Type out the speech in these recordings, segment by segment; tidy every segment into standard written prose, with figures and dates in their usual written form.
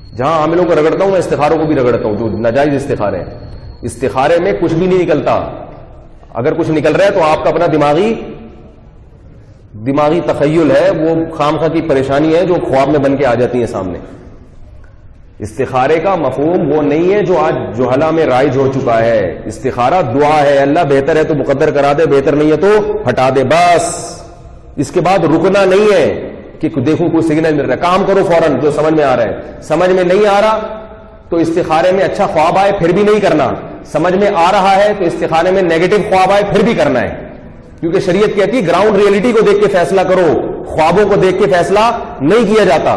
جہاں عاملوں کو رگڑتا ہوں میں استخاروں کو بھی رگڑتا ہوں، جو ناجائز استخارے ہیں. استخارے میں کچھ بھی نہیں نکلتا. اگر کچھ نکل رہا ہے تو آپ کا اپنا دماغی تخیل ہے، وہ خامخواہ کی پریشانی ہے جو خواب میں بن کے آ جاتی ہیں سامنے. استخارے کا مفہوم وہ نہیں ہے جو آج جہلا میں رائج ہو چکا ہے. استخارہ دعا ہے، اللہ بہتر ہے تو مقدر کرا دے، بہتر نہیں ہے تو ہٹا دے، بس. اس کے بعد رکنا نہیں ہے کہ دیکھو کوئی سگنل مل رہا ہے، کام کرو فوراً جو سمجھ میں آ رہا ہے. سمجھ میں نہیں آ رہا تو استخارے میں اچھا خواب آئے پھر بھی نہیں کرنا. سمجھ میں آ رہا ہے تو استخارے میں نیگیٹو خواب آئے پھر بھی کرنا ہے، کیونکہ شریعت کہتی ہے گراؤنڈ ریئلٹی کو دیکھ کے فیصلہ کرو، خوابوں کو دیکھ کے فیصلہ نہیں کیا جاتا.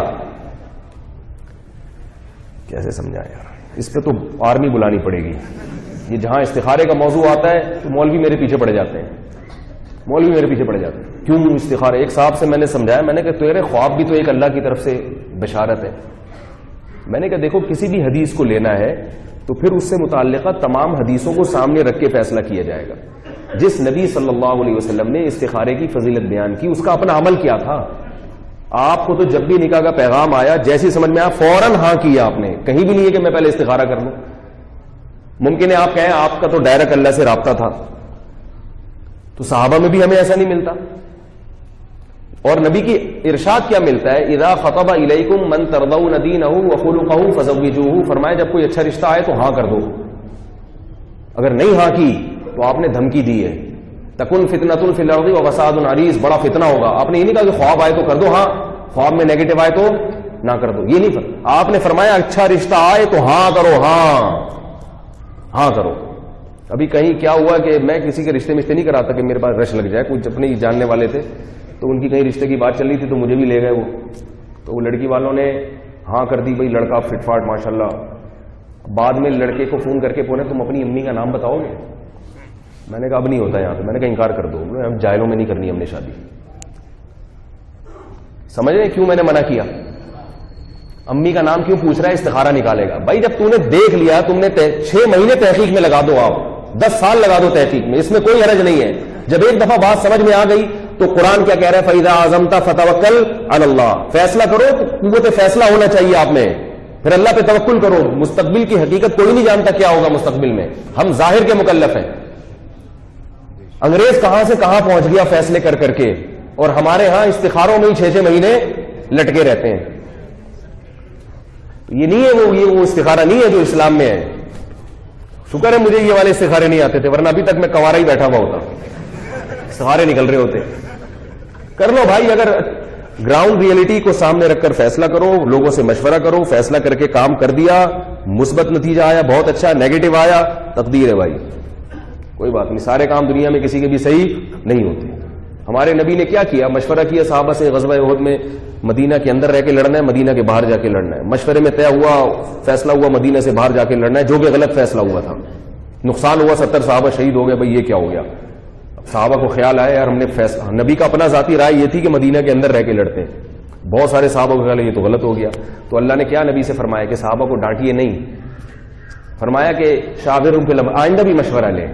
کیسے سمجھا یار؟ اس پہ تو آرمی بلانی پڑے گی. یہ جہاں استخارے کا موضوع آتا ہے تو مولوی میرے پیچھے پڑ جاتے ہیں، کیوں استخارے؟ ایک صاحب سے میں نے سمجھایا، میں نے کہا تیرے خواب بھی تو ایک اللہ کی طرف سے بشارت ہے. میں نے کہا دیکھو کسی بھی حدیث کو لینا ہے تو پھر اس سے متعلقہ تمام حدیثوں کو سامنے رکھ کے فیصلہ کیا جائے گا. جس نبی صلی اللہ علیہ وسلم نے استخارے کی فضیلت بیان کی، اس کا اپنا عمل کیا تھا. آپ کو تو جب بھی نکاح کا پیغام آیا، جیسی سمجھ میں آیا فوراً ہاں کیا آپ نے. کہیں بھی نہیں ہے کہ میں پہلے استخارہ کر لوں. ممکن ہے آپ کہیں آپ کا تو ڈائریکٹ اللہ سے رابطہ تھا، تو صحابہ میں بھی ہمیں ایسا نہیں ملتا. اور نبی کی ارشاد کیا ملتا ہے؟ اذا خطب الیکم من ترضون دینہ وخلقہ فزوجوہ. فرمایا جب کوئی اچھا رشتہ آئے تو ہاں کر دو. اگر نہیں ہاں کی تو آپ نے دھمکی دی ہے، تکن فتنۃ فی الارض وفساد عریض. بڑا فتنہ ہوگا. آپ نے یہ نہیں کہا کہ خواب آئے تو کر دو ہاں، خواب میں نیگیٹو آئے تو نہ کر دو. یہ نہیں آپ نے فرمایا اچھا رشتہ آئے تو ہاں کرو، ہاں کرو. ابھی کہیں کیا ہوا کہ میں کسی کے رشتے نہیں کراتا کہ میرے پاس رش لگ جائے. کچھ اپنے جاننے والے تھے تو ان کی کہیں رشتے کی بات چل رہی تھی تو مجھے بھی لے گئے وہ. تو وہ لڑکی والوں نے ہاں کر دی، بھائی لڑکا فٹ فاٹ ماشاء اللہ. بعد میں لڑکے کو فون کر کے پوچھا تم اپنی امی کا نام بتاؤ گے؟ میں نے کہا اب نہیں ہوتا یہاں پہ. میں نے کہا انکار کر دو، ہم جاہلوں میں نہیں کرنی ہم نے شادی. سمجھ رہے کیوں میں نے منع کیا؟ امی کا نام کیوں پوچھ رہا ہے؟ استخارہ نکالے گا. بھائی جب تم نے دیکھ لیا، تم نے 6 مہینے تحقیق میں لگا دو، آپ 10 سال لگا دو تحقیق میں، اس میں کوئی حرج نہیں ہے. جب ایک دفعہ بات سمجھ میں آ گئی تو قرآن کیا کہہ رہا ہے؟ فَإِذَا عَزَمْتَ فَتَوَكَّلْ عَلَى اللَّهِ. فیصلہ کرو تو قوت فیصلہ ہونا چاہیے آپ میں، پھر اللہ پہ توکل کرو. مستقبل کی حقیقت کوئی نہیں جانتا کیا ہوگا مستقبل میں، ہم ظاہر کے مکلف ہیں. انگریز کہاں سے کہاں پہنچ گیا فیصلے کر کر کے، اور ہمارے ہاں استخاروں میں ہی 6 مہینے لٹکے رہتے ہیں. یہ نہیں ہے وہ استخارہ نہیں ہے جو اسلام میں ہے. شکر ہے مجھے یہ والے استخارے نہیں آتے تھے، ورنہ ابھی تک میں کوارا ہی بیٹھا ہوا ہوتا. استخارے نکل رہے ہوتے. کر لو بھائی، اگر گراؤنڈ ریئلٹی کو سامنے رکھ کر فیصلہ کرو، لوگوں سے مشورہ کرو، فیصلہ کر کے کام کر دیا، مثبت نتیجہ آیا بہت اچھا، نیگیٹو آیا تقدیر ہے بھائی، کوئی بات نہیں. سارے کام دنیا میں کسی کے بھی صحیح نہیں ہوتے. ہمارے نبی نے کیا کیا؟ مشورہ کیا صحابہ سے. غزوہ احد میں مدینہ کے اندر رہ کے لڑنا ہے، مدینہ کے باہر جا کے لڑنا ہے. مشورے میں طے ہوا، فیصلہ ہوا مدینہ سے باہر جا کے لڑنا ہے، جو کہ غلط فیصلہ ہوا تھا. نقصان ہوا، 70 صحابہ شہید ہو گئے. بھائی یہ کیا ہو گیا؟ صحابہ کو خیال آیا یار ہم نے نبی کا اپنا ذاتی رائے یہ تھی کہ مدینہ کے اندر رہ کے لڑتے ہیں. بہت سارے صحابہ کو خیال ہے یہ تو غلط ہو گیا. تو اللہ نے کیا نبی سے فرمایا کہ صحابہ کو ڈانٹیے نہیں، فرمایا کہ شاورہم فی الامر، آئندہ بھی مشورہ لیں.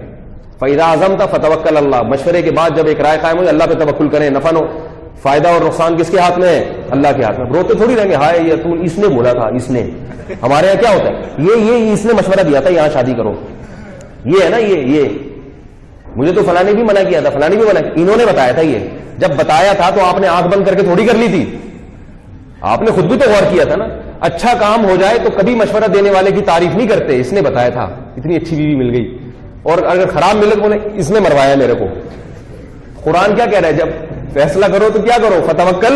فَإِذَا عَزَمْتَ فَتَوَكَّلْ عَلَى اللَّهِ. مشورے کے بعد جب ایک رائے قائم ہو اللہ پہ توکل کریں. نفع فائدہ اور نقصان کس کے ہاتھ میں ہے؟ اللہ کے ہاتھ میں. روتے تھوڑی رہیں گے ہائے یہ تو اس نے بولا تھا، اس نے. ہمارے یہاں کیا ہوتا ہے؟ یہ اس نے مشورہ دیا تھا یہاں شادی کرو، یہ ہے نا، یہ مجھے تو فلاں نے بھی منع کیا تھا، فلاں نے بھی منع کیا، انہوں نے بتایا تھا. یہ جب بتایا تھا تو آپ نے آنکھ بند کر کے تھوڑی کر لی تھی، آپ نے خود بھی تو غور کیا تھا نا. اچھا کام ہو جائے تو کبھی مشورہ دینے والے کی تعریف نہیں کرتے، اس نے بتایا تھا، اتنی اچھی بیوی مل گئی. اور اگر خراب ملے تو اس نے مروایا میرے کو. قرآن کیا کہہ رہا ہے؟ جب فیصلہ کرو تو کیا کرو؟ فتوکل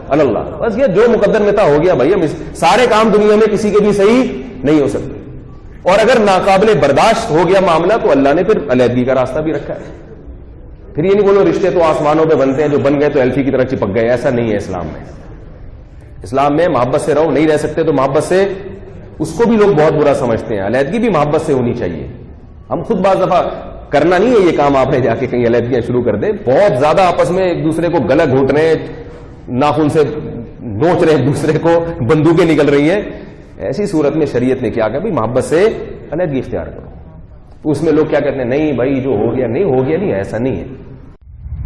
علی اللہ. بس یہ جو مقدر میں تھا ہو گیا بھائی. سارے کام دنیا میں کسی کے بھی صحیح نہیں ہو سکتے، اور اگر ناقابل برداشت ہو گیا معاملہ تو اللہ نے پھر علیحدگی کا راستہ بھی رکھا ہے. پھر یہ نہیں بولو رشتے تو آسمانوں پہ بنتے ہیں، جو بن گئے تو ایلفی کی طرح چپک گئے. ایسا نہیں ہے اسلام میں. اسلام میں محبت سے رہو، نہیں رہ سکتے تو محبت سے. اس کو بھی لوگ بہت برا سمجھتے ہیں. علیحدگی بھی محبت سے ہونی چاہیے. ہم خود بعض دفعہ کرنا نہیں ہے یہ کام، آپ نے جا کے کہیں علیحدگیاں شروع کر دیں. بہت زیادہ آپس میں ایک دوسرے کو گلا گھونٹ رہے ہیں، ناخن سے نوچ رہے ہیں، دوسرے کو بندوقیں نکل رہی ہیں. ایسی صورت میں شریعت نے کیا کہا؟ بھائی محبت سے علیحدگی اختیار کرو. تو اس میں لوگ کیا کہتے ہیں؟ نہیں بھائی جو ہو گیا نہیں ہو گیا، نہیں ایسا نہیں ہے.